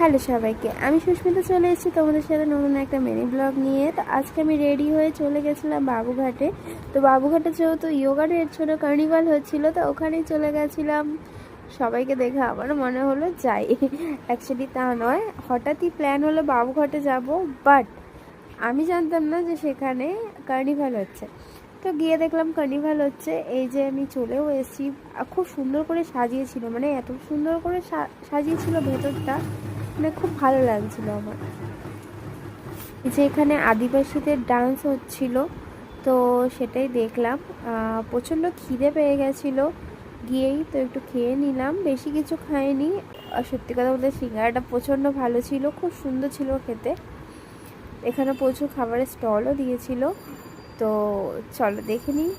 Hello সবাইকে, আমি সুস্মিতা চলে এসেছি তোমাদের সাথে নতুন একটা মিনি ব্লগ নিয়ে। তো আজকে আমি রেডি হয়ে চলে গেছিলাম বাবুঘাটে। তো বাবুঘাটে যেহেতু ইয়োগা ডের ছোটো কার্নিভাল হচ্ছিলো, তো ওখানেই চলে গেছিলাম। সবাইকে দেখে আমার মনে হলো যাই, অ্যাকচুয়ালি তা নয়, হঠাৎই প্ল্যান হলো বাবুঘাটে যাব। বাট আমি জানতাম না যে সেখানে কার্নিভাল হচ্ছে। তো গিয়ে দেখলাম কার্নিভাল হচ্ছে। এই যে আমি চলেও এসেছি। খুব সুন্দর করে সাজিয়েছিল, মানে এত সুন্দর করে সাজিয়েছিল ভেতরটা, মানে খুব ভালো লাগছিল আমার। যে এখানে আদিবাসীদের ডান্স হচ্ছিল, তো সেটাই দেখলাম। প্রচণ্ড খিদে পেয়ে গেছিলো, গিয়েই তো একটু খেয়ে নিলাম, বেশি কিছু খাইনি। সত্যি কথা বলতে সিঙ্গারাটা প্রচণ্ড ভালো ছিল, খুব সুন্দর ছিল খেতে। এখানে প্রচুর খাবারের স্টলও দিয়েছিল। তো চলো দেখে নিই।